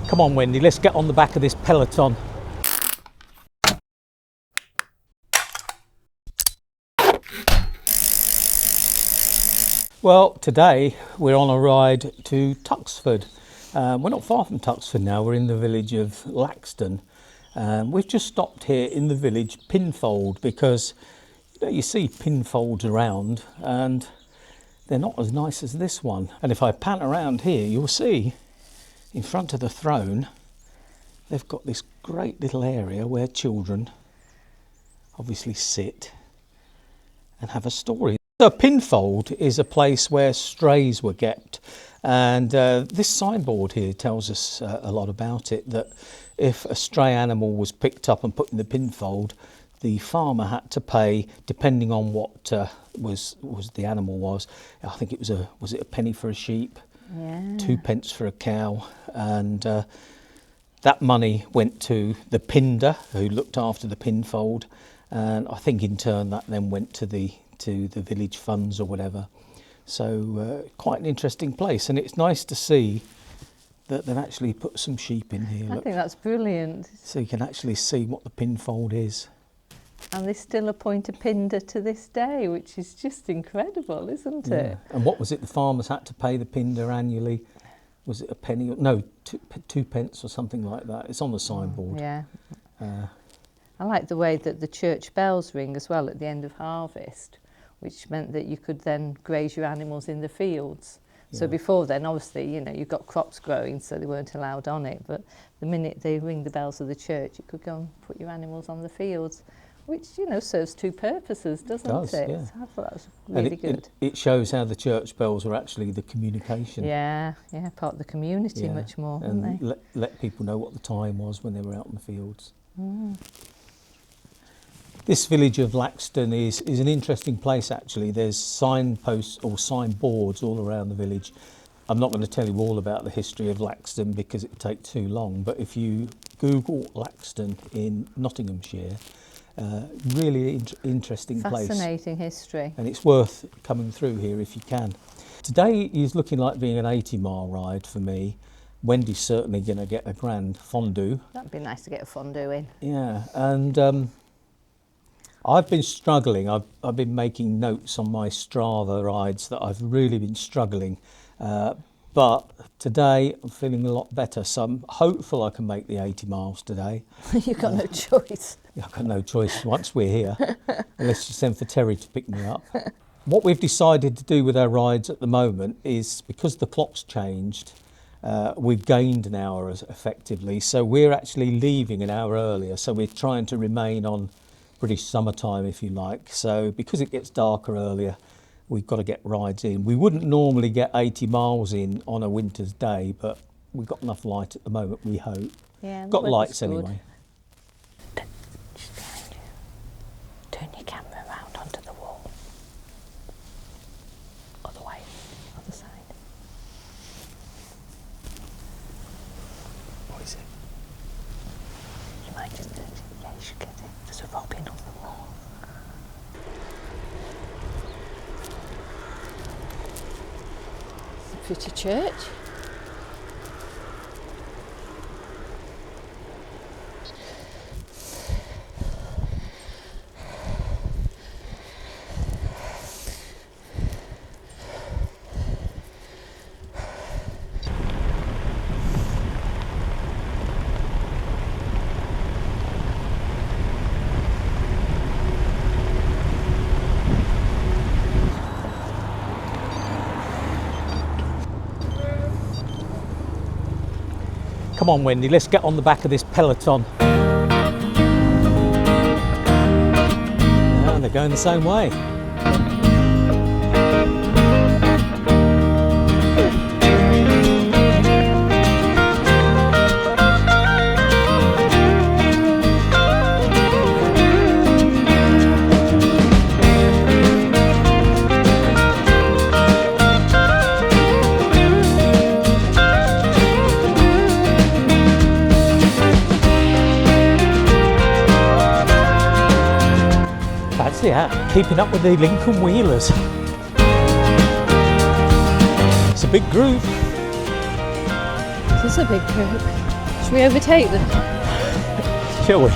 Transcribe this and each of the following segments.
Come on, Wendy, let's get on the back of this Peloton. Well, today we're on a ride to Tuxford. We're not far from Tuxford now, we're in the village of Laxton. We've just stopped here in the village pinfold because you see pinfolds around and they're not as nice as this one. And if I pan around here, you'll see in front of the throne, they've got this great little area where children obviously sit and have a story. So a pinfold is a place where strays were kept, and this signboard here tells us a lot about it, that if a stray animal was picked up and put in the pinfold, the farmer had to pay, depending on what was the animal was. I think it was it a penny for a sheep, yeah. 2 pence for a cow, and that money went to the pinder who looked after the pinfold, and I think in turn that then went to the village funds or whatever. So quite an interesting place, and it's nice to see that they've actually put some sheep in here. I think that's brilliant. So you can actually see what the pinfold is. And they still appoint a pinder to this day, which is just incredible, isn't it? And what was it the farmers had to pay the pinder annually? Was it a penny? No, 2 pence or something like that. It's on the signboard. Yeah. I like the way that the church bells ring as well at the end of harvest, which meant that you could then graze your animals in the fields. Yeah. So before then, obviously, you've got crops growing, so they weren't allowed on it. But the minute they ring the bells of the church, you could go and put your animals on the fields, which, serves two purposes, doesn't it? Yeah. So I thought that was really good. It shows how the church bells are actually the communication. Yeah, part of the community much more, and aren't they? Let people know what the time was when they were out in the fields. Mm. This village of Laxton is an interesting place actually. There's signposts or signboards all around the village. I'm not going to tell you all about the history of Laxton because it would take too long, but if you Google Laxton in Nottinghamshire, really interesting place. Fascinating history. And it's worth coming through here if you can. Today is looking like being an 80-mile ride for me. Wendy's certainly going to get a grand fondue. That'd be nice to get a fondue in. Yeah, and I've been struggling. I've been making notes on my Strava rides that I've really been struggling. But today I'm feeling a lot better, so I'm hopeful I can make the 80 miles today. You've got no choice. I've got no choice once we're here, unless you send for Terry to pick me up. What we've decided to do with our rides at the moment is, because the clock's changed, we've gained an hour effectively, so we're actually leaving an hour earlier, so we're trying to remain on British summertime, if you like. So because it gets darker earlier, we've got to get rides in. We wouldn't normally get 80 miles in on a winter's day, but we've got enough light at the moment, we hope. Yeah, got lights anyway. Just behind you. Turn your camera around onto the wall. Other way, other side. What is it? You might just turn it. Yeah, you should get it. There's a robin on the wall. It's a pretty church. Come on, Wendy, let's get on the back of this Peloton. Yeah, they're going the same way. Yeah, keeping up with the Lincoln Wheelers. It's a big group. It is a big group. Should we overtake them? Shall we?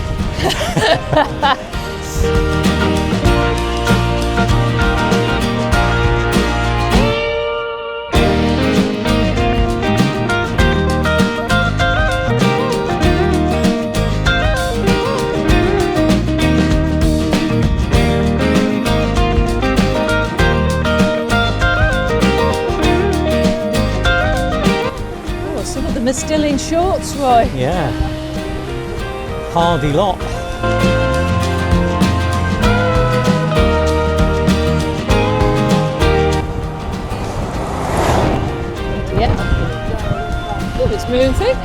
They're still in shorts, Roy. Yeah. Hardy lot. Yeah. Oh, it's moving.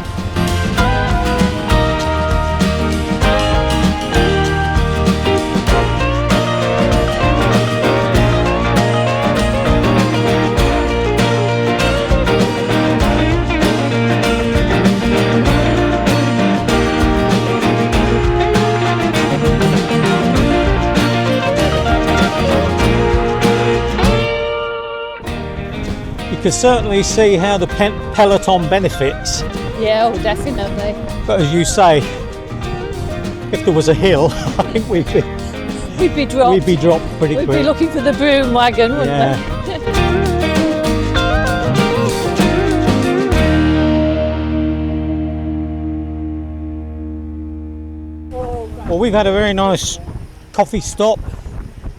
You can certainly see how the Peloton benefits. Yeah, oh, definitely. But as you say, if there was a hill, I think we'd be dropped. We'd be dropped pretty quick. We'd be looking for the broom wagon, wouldn't we? Well, we've had a very nice coffee stop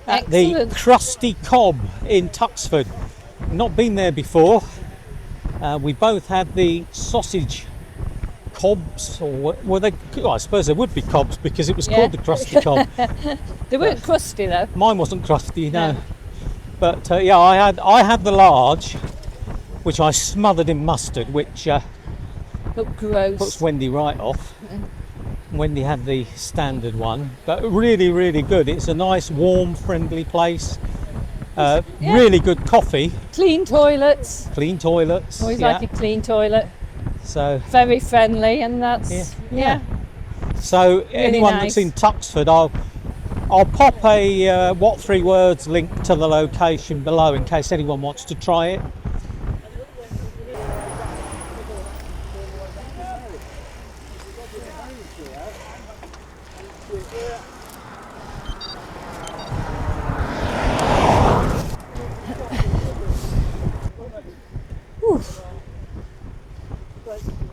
at the Crusty Cob in Tuxford. Not been there before. We both had the sausage cobs, or were they? Well, I suppose there would be cobs because it was called the Crusty Cob. They weren't crusty though. Mine wasn't crusty, no. But yeah, I had the large, which I smothered in mustard, which looked gross. Puts Wendy right off. Wendy had the standard one, but really, really good. It's a nice, warm, friendly place. Really good coffee. Clean toilets. Clean toilets. Always like a clean toilet. So very friendly, and that's So really anyone nice. that's in Tuxford, I'll pop a what 3 words link to the location below in case anyone wants to try it.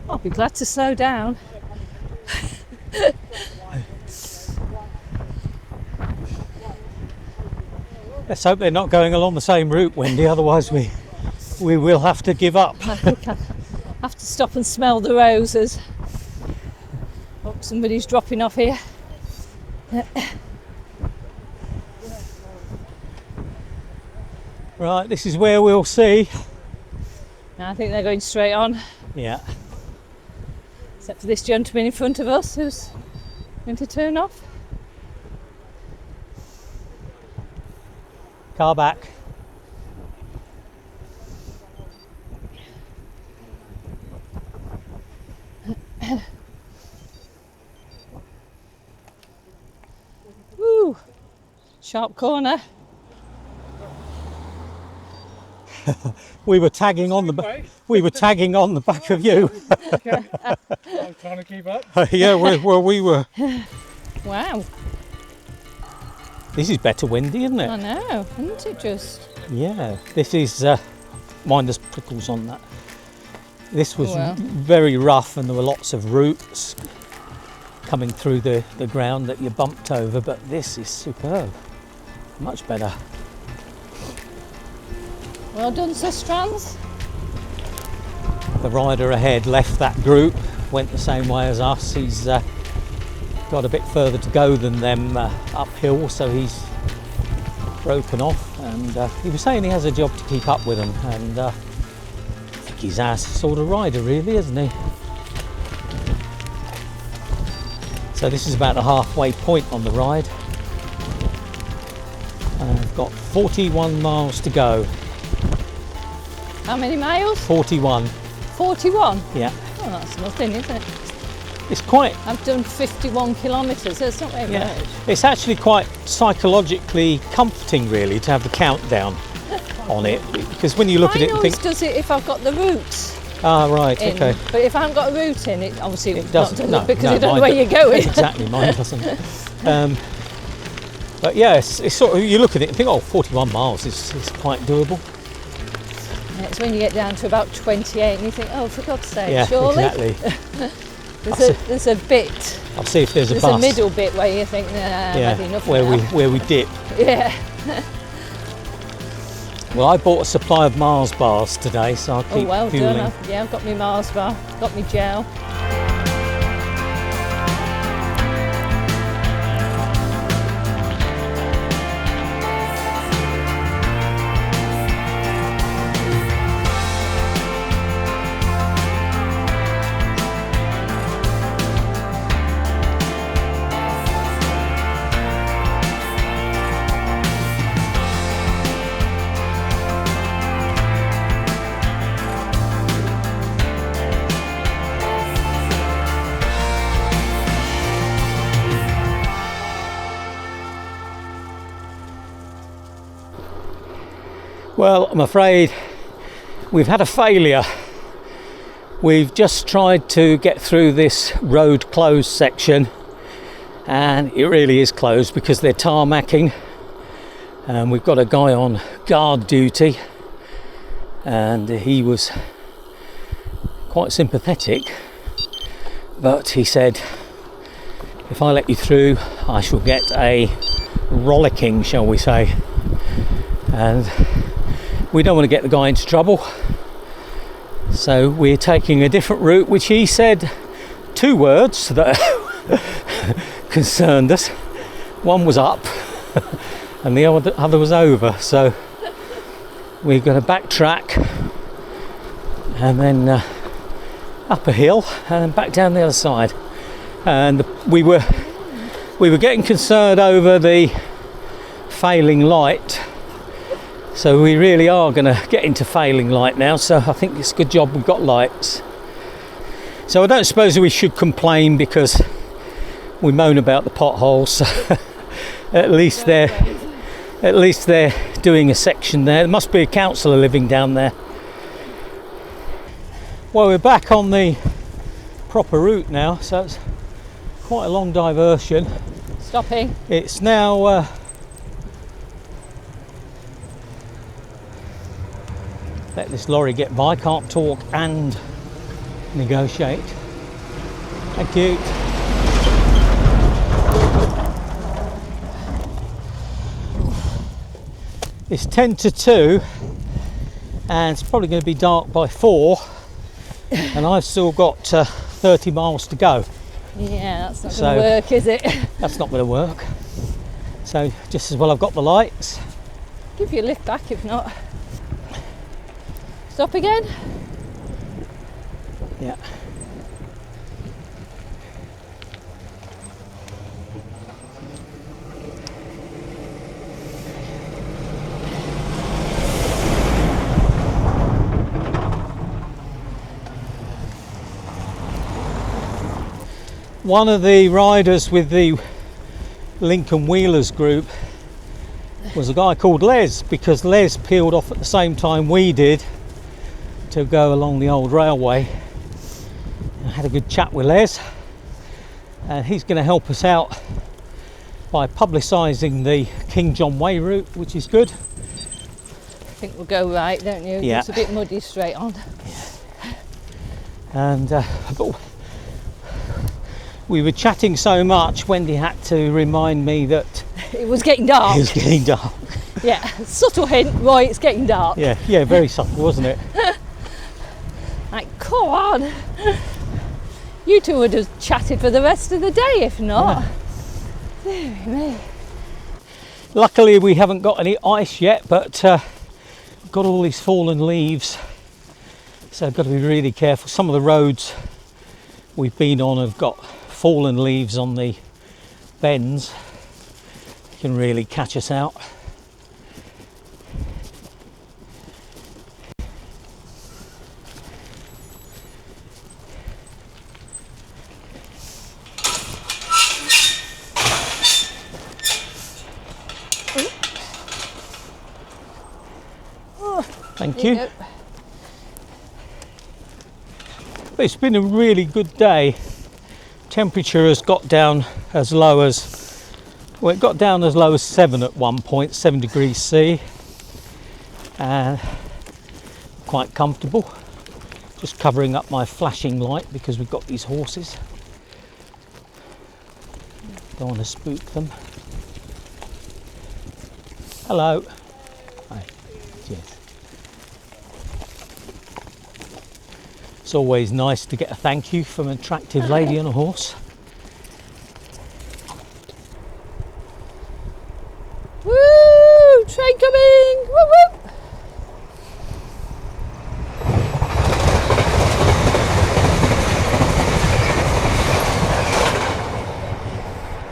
I'll be glad to slow down. Let's hope they're not going along the same route, Wendy, otherwise we will have to give up. I think I have to stop and smell the roses. Oh, somebody's dropping off here. Right, this is where we'll see. I think they're going straight on. Yeah. Except for this gentleman in front of us who's going to turn off. Car back. Woo! Sharp corner. We were tagging on the back of you. Okay. I'm trying to keep up. Yeah, we were. Wow. This is better, Wendy, isn't it? I know, isn't it just? Yeah. This is mind there's prickles on that. This was very rough, and there were lots of roots coming through the ground that you bumped over. But this is superb. Much better. Well done, Sir Strands. The rider ahead left that group, went the same way as us. He's got a bit further to go than them uphill, so he's broken off. And he was saying he has a job to keep up with them, and I think he's our sort of rider, really, isn't he? So this is about the halfway point on the ride. And I've got 41 miles to go. How many miles? 41. 41? Yeah. Oh, that's nothing, is it? It's quite... I've done 51 kilometres, that's not very much. It's actually quite psychologically comforting, really, to have the countdown on it, because when you look at it and Mine think... always does it if I've got the routes. Ah, right, in. okay. But if I haven't got a route in, it obviously It not doesn't, does no, it, because no, you don't know mine where you're going. Exactly, mine doesn't. But yeah, it's sort of, you look at it and think, oh, 41 miles is quite doable. And it's when you get down to about 28 and you think, oh, for God's sake, Yeah, surely. exactly. There's a bit, I'll see if there's a there's bus. a middle bit where you think, nah, Yeah, I've had enough where now. we dip. Yeah. Well, I bought a supply of Mars bars today, so I'll keep Oh, well fueling. done. I've got my Mars bar, got my gel. Well, I'm afraid we've had a failure. We've just tried to get through this road closed section, and it really is closed because they're tarmacking, and we've got a guy on guard duty, and he was quite sympathetic, but he said, if I let you through, I shall get a rollicking, shall we say. And we don't want to get the guy into trouble, so we're taking a different route, which he said 2 words that concerned us. One was up and the other was over, so we're going to backtrack and then up a hill and back down the other side. And we were getting concerned over the failing light, so we really are going to get into failing light now, so I think it's a good job we've got lights. So I don't suppose we should complain because we moan about the potholes. at least they're doing a section there. There must be a councillor living down there. Well, we're back on the proper route now, so it's quite a long diversion. Stopping. It's now let this lorry get by. Can't talk and negotiate. Thank you. It's 10 to 2 and it's probably going to be dark by 4, and I've still got 30 miles to go. Yeah, that's not going to work, is it? That's not going to work. So just as well I've got the lights. Give you a lift back if not. Stop again. Yeah. One of the riders with the Lincoln Wheelers group was a guy called Les, because Les peeled off at the same time we did to go along the old railway. I had a good chat with Les, and he's going to help us out by publicising the King John Way route, which is good. I think we'll go right, don't you? Yeah. It's a bit muddy straight on. And but we were chatting so much, Wendy had to remind me that It was getting dark. it was getting dark. Yeah, subtle hint, Roy, it's getting dark. Yeah, very subtle, wasn't it? Like, come on. You two would have chatted for the rest of the day if not. Dear me. Luckily we haven't got any ice yet, but got all these fallen leaves, so I've got to be really careful. Some of the roads we've been on have got fallen leaves on the bends. Can really catch us out. Thank There you. go. But it's been a really good day. Temperature has got down as low as, well, it got down as low as 7 at one point, 7 degrees C, and quite comfortable. Just covering up my flashing light because we've got these horses. Don't want to spook them. Hello. Hi. Cheers. It's always nice to get a thank you from an attractive lady on a horse. Woo! Train coming! Woo woo!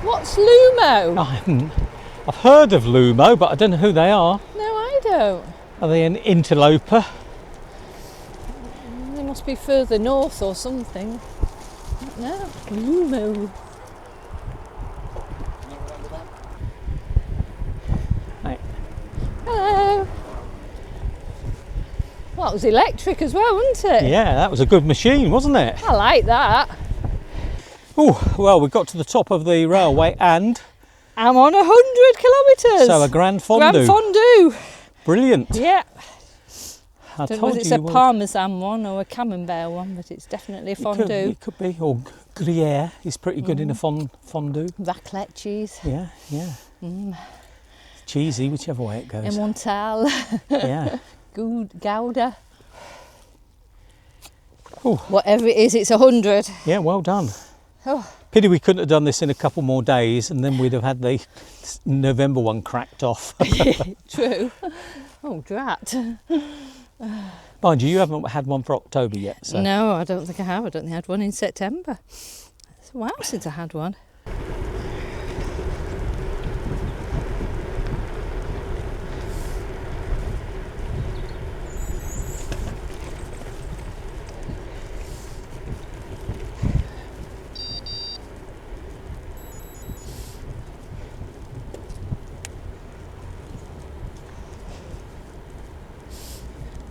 What's Lumo? I've heard of Lumo, but I don't know who they are. No, I don't. Are they an interloper? They must be further north or something. No, Lumo. Right. Hello. Well, it was electric as well, wasn't it? Yeah, that was a good machine, wasn't it? I like that. Oh, well, we got to the top of the railway and I'm on 100 kilometres. so a grand fondue. Grand fondue. Brilliant. Yeah. I Don't know told whether you it's you a would. parmesan one or a camembert one, but it's definitely a fondue. It could be, or Gruyere is pretty good in a fondue. Raclette cheese. Yeah, yeah. Cheesy, whichever way it goes. Emmental. Yeah. Gouda. Ooh. Whatever it is, it's 100. Yeah, well done. Oh. Pity we couldn't have done this in a couple more days and then we'd have had the November one cracked off. True. Oh, drat. Mind you, you haven't had one for October yet. So. No, I don't think I have. I don't think I had one in September. It's a while since I had one.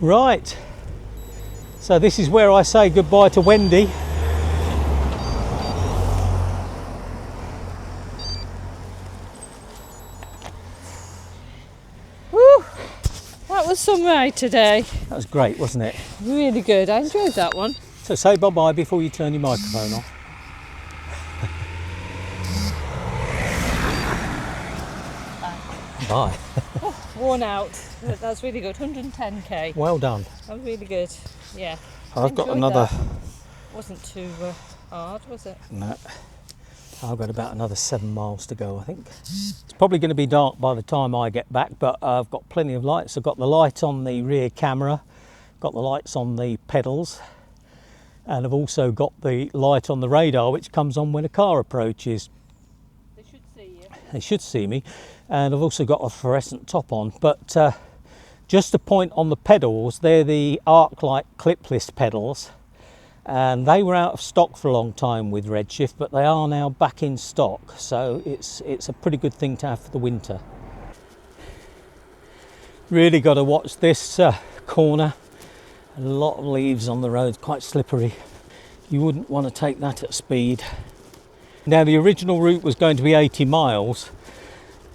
Right, so this is where I say goodbye to Wendy. Woo! That was some ride today. That was great, wasn't it? Really good. I enjoyed that one. So say bye-bye before you turn your microphone off. Bye. Worn out. But that's really good. 110k. Well done. That was really good. Yeah. I've got Enjoyed another... that. Wasn't too hard, was it? No. I've got about another 7 miles to go, I think. It's probably going to be dark by the time I get back, but I've got plenty of lights. I've got the light on the rear camera, got the lights on the pedals, and I've also got the light on the radar, which comes on when a car approaches. They should see you. They should see me. And I've also got a fluorescent top on, but just a point on the pedals, they're the Arclight clipless pedals, and they were out of stock for a long time with Redshift, but they are now back in stock, so it's a pretty good thing to have for the winter. Really got to watch this corner. A lot of leaves on the road, quite slippery. You wouldn't want to take that at speed. Now the original route was going to be 80 miles,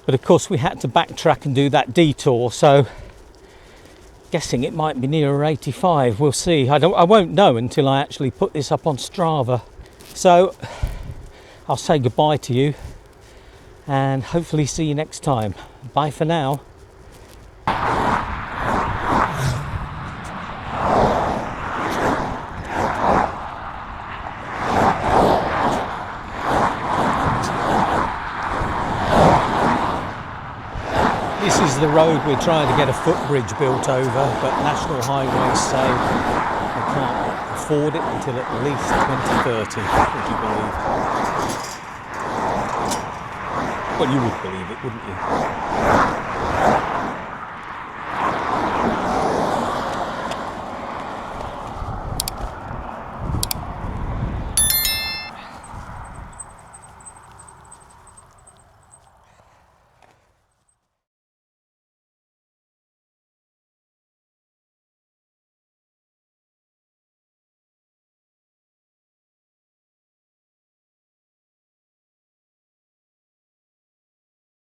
but of course we had to backtrack and do that detour, so guessing it might be nearer 85. We'll see. I won't know until I actually put this up on Strava. So I'll say goodbye to you and hopefully see you next time. Bye for now. This is the road we're trying to get a footbridge built over, but National Highways say they can't afford it until at least 2030, would you believe? Well, you would believe it, wouldn't you?